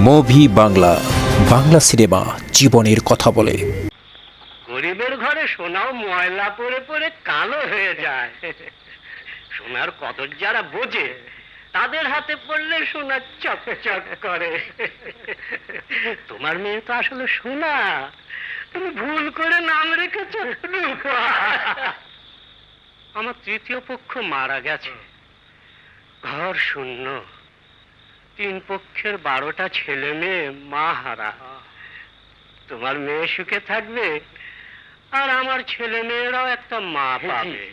Movie Bangla, Bangla cinema জীবনের কথা বলে। গরিবের ঘরে সোনাও ময়লা পড়ে পড়ে কালো হয়ে যায়। সোনার কদর যারা বোঝে তাদের হাতে পড়লে সোনা চকচক করে। তোমার মেয়ে তো আসলে সোনা, তুমি ভুল করে নাম রেখেছ রূপা। আমার তৃতীয় পক্ষ মারা গেছে, ঘর শূন্য, তিন পক্ষের 12টা ছেলে মেয়ে মা হারা। তোমার মেয়ে সুখে থাকবে আর আমার ছেলে মেয়েরাও একটা মা পাবে,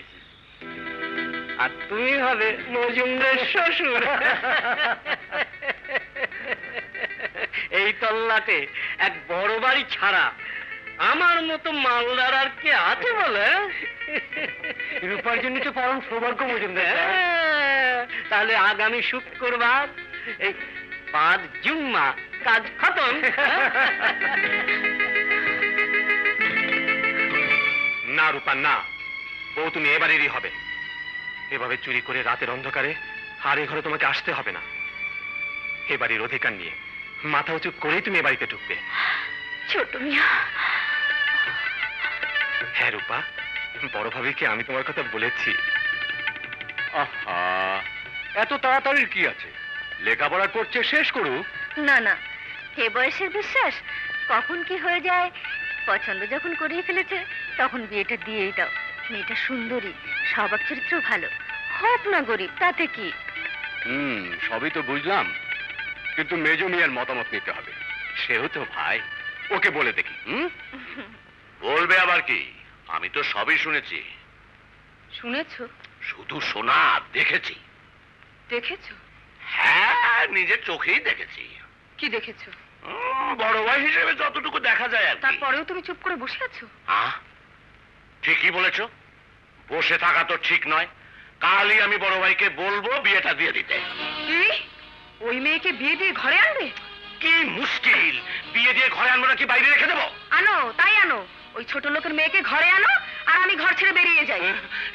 আর তুমি হবে মজুমদার শ্বশুর। এই তল্লাটে এক বড় বাড়ি ছাড়া আমার মতো মালদার আর কে আছে বলে? রূপার জন্য তো পরম সৌভাগ্য মজুমদার। তাহলে আগামী শুক্রবার এই 5 জুম্মা কাজ খতম। না রূপা না, বউ তুমি এবারেরই হবে। এভাবে চুরি করে রাতের অন্ধকারে আর এ ঘরে তোমাকে আসতে হবে না। এ বাড়ির অধিকার নিয়ে মাথা উঁচু করেই তুমি এ বাড়িতে ঢুকবে। ছোট মিয়া, হ্যাঁ রূপা, বড় ভাবিকে আমি তোমার কথা বলেছি। আহা, এত তাড়াতাড়ির কি আছে? লেখাপড়া করছে, শেষ করুক। না না, এ বয়সের বিশ্বাস কখন কি হয়ে যায়। পছন্দ যখন করিয়ে ফেলেছে তখন বিয়েটা দিয়েই দাও। মেয়েটা সুন্দরী, স্বভাব চরিত্র ভালো, হোক না গরিব, তাতে কি? সবই তো বুঝলাম, কিন্তু মেজো মিয়ার মতামত নিতে হবে। সেও তো ভাই, ওকে বলে দেখি। বলবে আবার কি? আমি তো সবই শুনেছি। শুনেছো? শুধু শোনা, দেখেছি। দেখেছো? হ্যাঁ, নিজের চোখেই দেখেছি। কি দেখেছো? বড় ভাই হিসেবে যতটুকু দেখা যায় আর কি। তারপরেও তুমি চুপ করে বসে আছো? ঠিকই বলেছো, বসে থাকা তো ঠিক নয়। কালই আমি বড় ভাইকে বলবো বিয়েটা দিয়ে দিতে। কি? ওই মেয়েকে বিয়ে দিয়ে ঘরে আনবে? কি মুশকিল! বিয়ে দিয়ে ঘরে আনবো নাকি বাইরে রেখে দেবো? আনো, তাই আনো। ওই ছোট লোকের মেয়েকে ঘরে আনো আর আমি ঘর ছেড়ে বেরিয়ে যাই।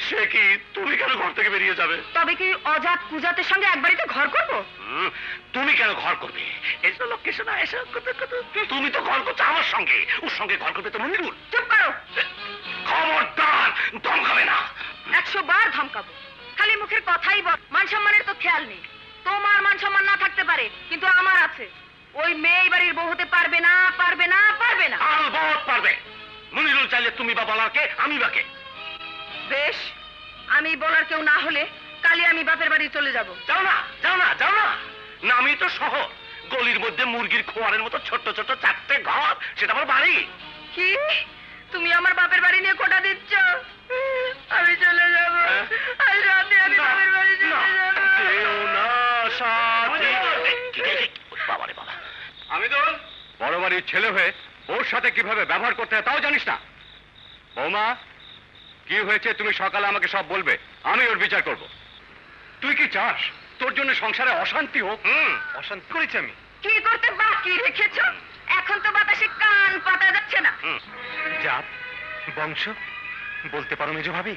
সে কি, তুমি কেন ঘর থেকে বেরিয়ে যাবে? তবে কি অজাত কুজাতের সঙ্গে এক বাড়িতে ঘর করব? তুমি কেন ঘর করবে? এসো লক্ষ্মী শোনা, এসো। তুমি তো ঘর করছো আমার সঙ্গে, ওর সঙ্গে ঘর করবে তো মনিরুল। চুপ করো। খবরদার, ধমকাবে না। 100 বার ধমকাবো। খালি মুখের কথাই বল, মান সম্মানের তো খেয়াল নেই। তোমার মান সম্মান না থাকতে পারে, কিন্তু আমার আছে। ওই মেয়ে এই বাড়ির বউ হতে পারবে না, পারবে না, পারবে না। আলবৎ পারবে। মনিরুল চাইলে তুমি বা বলার কে, আমি বা কে? বেশ, আমি বলার কেউ না হলে কালই আমি বাপের বাড়ি চলে যাব। যাও না, যাও না, যাও না। নামই তো শহর, গলির মধ্যে মুরগির খোয়ারের মতো ছোট্ট ছোট্ট 4টে ঘর, সেটা আমার বাড়ি। কি? তুমি আমার বাপের বাড়ি নিয়ে কোটা দিচ্ছ? আমি চলে যাব। আজ রাতে আমি বাপের বাড়ি চলে যাব। যেও না সাথী। বাবারে বাবা, আমি তো বড় বাড়ির ছেলে হয়ে ওর সাথে কিভাবে ব্যবহার করতে হয় তাও জানিস না? বৌমা, কি হয়েছে তুমি সকালে আমাকে সব বলবে, আমি ওর বিচার করব। তুই কি চাস তোর জন্য সংসারে অশান্তি হোক? অশান্তি করেছি আমি? কি করতে বাকি রেখেছ? এখন তো বাতাসে কান পাতা যাচ্ছে না। জাত, বংশ বলতে পারো মেজো ভাবি?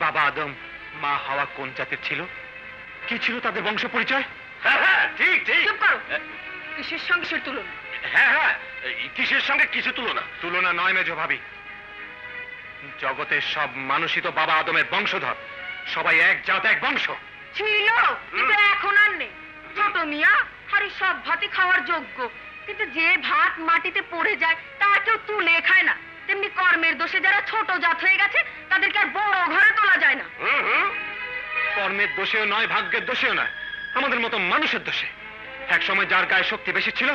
বাবা আদম, মা হাওয়া কোন জাতের ছিল? কি ছিল তাদের বংশ পরিচয়? হ্যাঁ, ঠিক ঠিক। চুপ করো। কিসের সঙ্গে সে তুলনা? হ্যাঁ, কিসের সঙ্গে কিছু তুলনা? তুলনা নয় মেজো ভাবি, জগতের সব মানুষই তো বাবা আদমের বংশধর। সবাই এক জাত, এক বংশ। ছিল, কিন্তু এখন আর নেই। ছোট মিয়া, আরে সব ভাতই খাওয়ার যোগ্য, কিন্তু যে ভাত মাটিতে পড়ে যায় তা কেউ তুলে খায় না। তেমনি কর্মের দোষে যারা ছোট জাত হয়ে গেছে তাদেরকে আর বড় ঘরে তোলা যায় না। কর্মের দোষেও নয়, ভাগ্যের দোষেও নয়, আমাদের মতো মানুষের দোষে। এক সময় যার গায়ে শক্তি বেশি ছিল,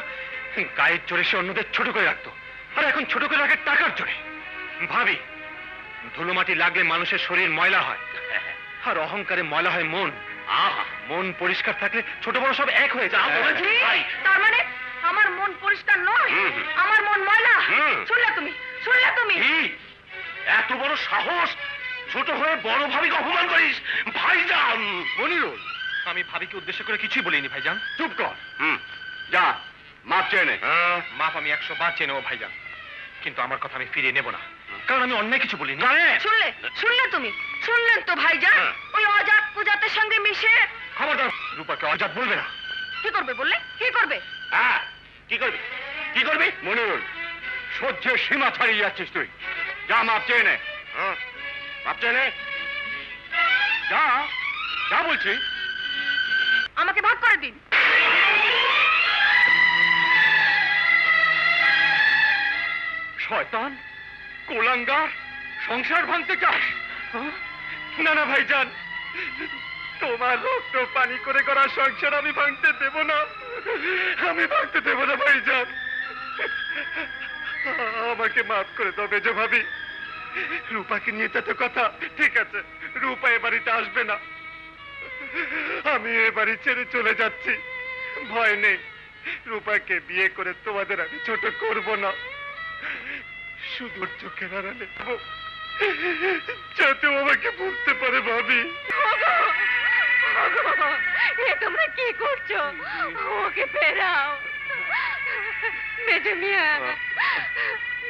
গায়ের জোরে সে অন্যদের ছোট করে রাখতো, আর এখন ছোট করে রাখে টাকার জোরে। ভাবি, ধুলোমাটি লাগলে মানুষের শরীর ময়লা হয়, আর অহংকারে ময়লা হয় মন। মন পরিষ্কার থাকলে ছোট বড় সব এক হয়ে যায়। জি, তার মানে আমার মন পরিষ্কার নয়, আমার মন ময়লা। শুনলে তুমি, শুনলে তুমি? কি এত বড় সাহস! ছোট হয়ে বড় ভাবিকে অপমান করিস? ভাইজান! মনিরুল, আমি ভাবিকে উদ্দেশ্য করে কিছুই বলিনি ভাইজান। চুপ কর। যা মাপ চেয়ে নে। মাপ আমি 100 বার চেয়ে নেবো ভাইজান, কিন্তু আমার কথা আমি ফিরিয়ে নেব না, কারণ আমি অন্যায় কিছু বলিনি। শুনলে, শুনলে তুমি? শুনলেন তো ভাইজান? ওই অজাত কুজাতের সঙ্গে মিশে। খবরদার, রূপাকে অজাত বলবে না। কি করবে বললে? কি করবে? হ্যাঁ, কি করবি? কি করবি? মনিরুল, সহ্যের সীমা ছাড়িয়ে যাচ্ছিস তুই। যা মাপ চেয়ে নে। হ্যাঁ, মাপ চেয়ে নে। যা, যা বলছি। আমাকে ভাগ করে দিন। শয়তান, কুলাঙ্গার, সংসার ভাঙতে চাস? হ্যাঁ? না না ভাইজান, তোমার রক্ত পানি করে করা সংসার আমি ভাঙতে দেব না। আমি ভাঙতে দেব না ভাইজান। আমাকে মাফ করে দাও মেজো ভাবি। রূপাকে নিয়ে তো কথা। ঠিক আছে, রূপা এ বাড়িতে আসবে না। আমি এ বাড়ি ছেড়ে চলে যাচ্ছি। ভয় নেই, রূপাকে বিয়ে করে তোমাদের আমি ছোট করব না। শুধু ওর চোখের আড়ালে দেব, যাতে ও আমাকে বুঝতে পারে ভাবি। এ তোমরা কি করছো? ওকে ফেরাও। মেজো মিয়া,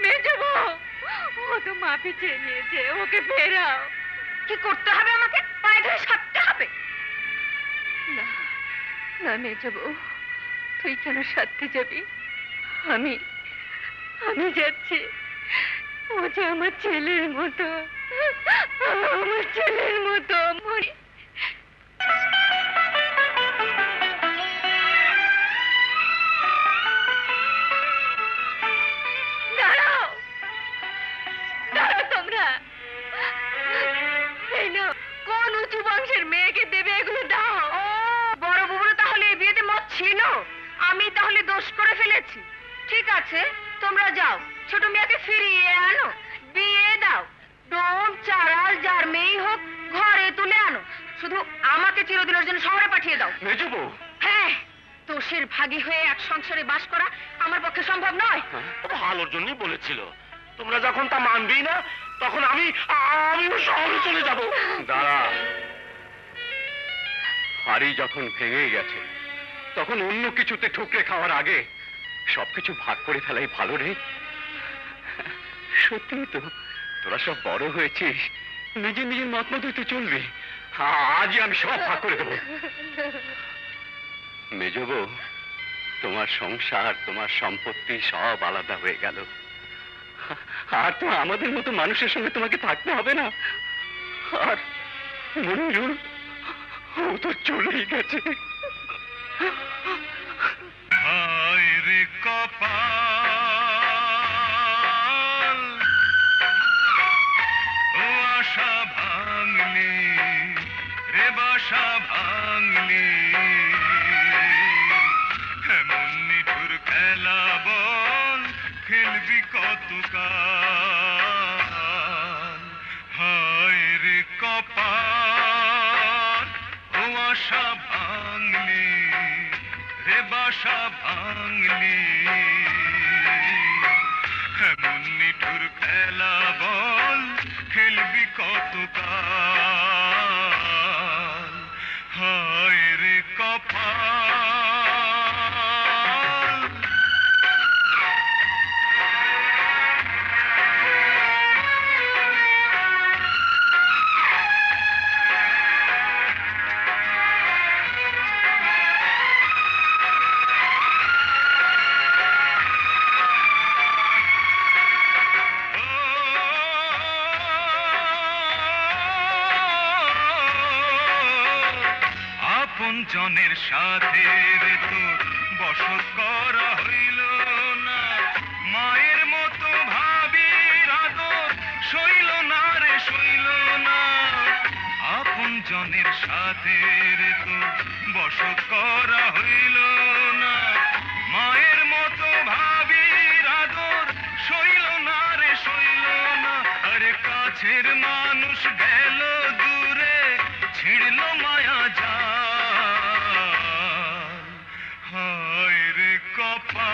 মেজো বউ, ও তো মাফি চেয়ে নিয়েছে, ওকে ফেরাও। কি করতে হবে আমাকে? পায়ে ধরে সারতে হবে? না না মেজো বউ, তুই কেন সারতে যাবি? আমি আমি যাচ্ছি। ও যে আমার ছেলের মতো, আমার ছেলের মতো। মরি। দাঁড়াও, দাঁড়াও তোমরা। এই নাও, কোন উঁচু বংশের মেয়েকে দেবে এগুলো দাও। বড় বুবুর তাহলে এই বিয়েতে মত ছিল? আমি তাহলে দোষ করে ফেলেছি। ঠিক আছে, তোমরা যাও, ছোট মেয়েকে ফিরিয়ে আনো, বিয়ে দাও। ডোম চারাল যার মেয়েই হোক ঘরে তুলে আনো। শুধু আমাকে চিরদিনের জন্য শহরে পাঠিয়ে দাও। মেজো বউ, হ্যাঁ, দোষের ভাগী হয়ে এক সংসারে বাস করা আমার পক্ষে সম্ভব নয়। ও ভালোর জন্যই বলেছিল। তোমরা যখন তা মানবেই না, তখন আমিও শহরে চলে যাব। দাঁড়া। হাড়ি যখন ভেঙে গেছে, তখন অন্য কিছুতে ঠুকরে খাওয়ার আগে সবকিছু ভাগ করে ফেলাই ভালো রে। সত্যি তো, তোরা সব বড় হয়েছিস, নিজের নিজের মত মতোই তো চলবি। আজই আমি সব ভাগ করে দেবো। মেজো বউ, তোমার সংসার, তোমার সম্পত্তি সব আলাদা হয়ে গেল। আর তো আমাদের মতো মানুষের সঙ্গে তোমাকে থাকতে হবে না। আর মনিরুল, ও তো চলেই গেছে। হায় রে কপাল, ও আশা ভাঙলি রে বাসা ভাঙলি, এমন নিঠুর খেলা বল খেলবি কত কাল। হায় রে কপাল, ও আশা ভাঙলি রে বাসা ভাঙলি, এমন নিঠুর খেলা বল খেলবি কত কাল। হায় রে কপাল। আপন জনের সাথে রে তোর বসত করা হইল না, মায়ের মতো ভাবির আদর সইল না রে সইল না। আপন জনের সাথে রে তোর বসত করা হইল না, মায়ের মতো ভাবির আদর সইল না রে সইল না। আরে কাছের মানুষ গেল দূরে, ছিড়ল মায়া জাল। হায় রে কপাল।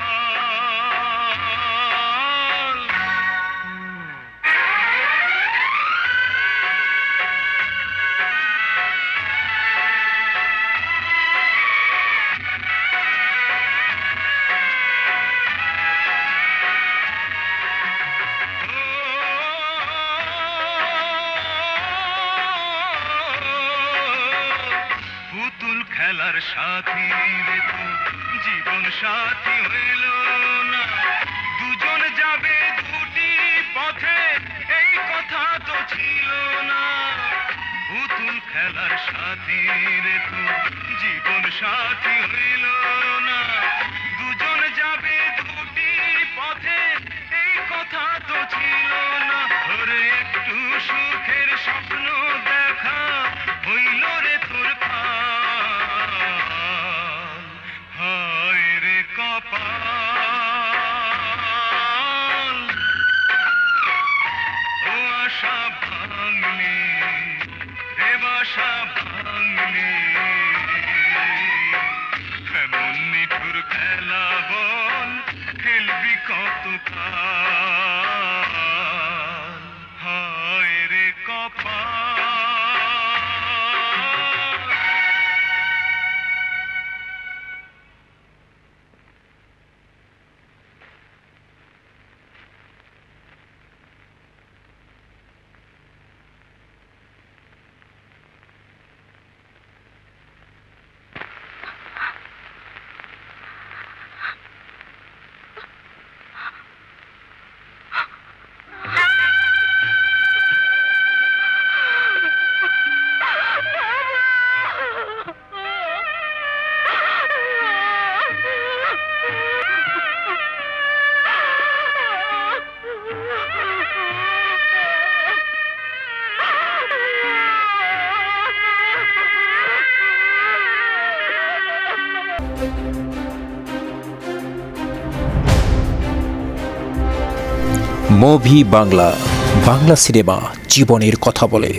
পুতুল খেলার সাথী রে তোর জীবন সাথী হইল না, দুজন যাবে দুটি পথে, এই কথা তো ছিল না। পুতুল খেলার সাথী রে তো জীবন সাথী হইল না, দুজন যাবে দুটি পথে, এই কথা তো ছিল না। ওরে একটু সুখের স্বপ্ন দেখা হইল রে তোর কাল, হায় রে কপাল। ও আশা ভাঙলি রে বাসা ভাঙলি, এমন নিঠুর খেলা বল খেলবি কত কাল, হায় রে কপাল। মুভি বাংলা, বাংলা সিনেমা জীবনের কথা বলে।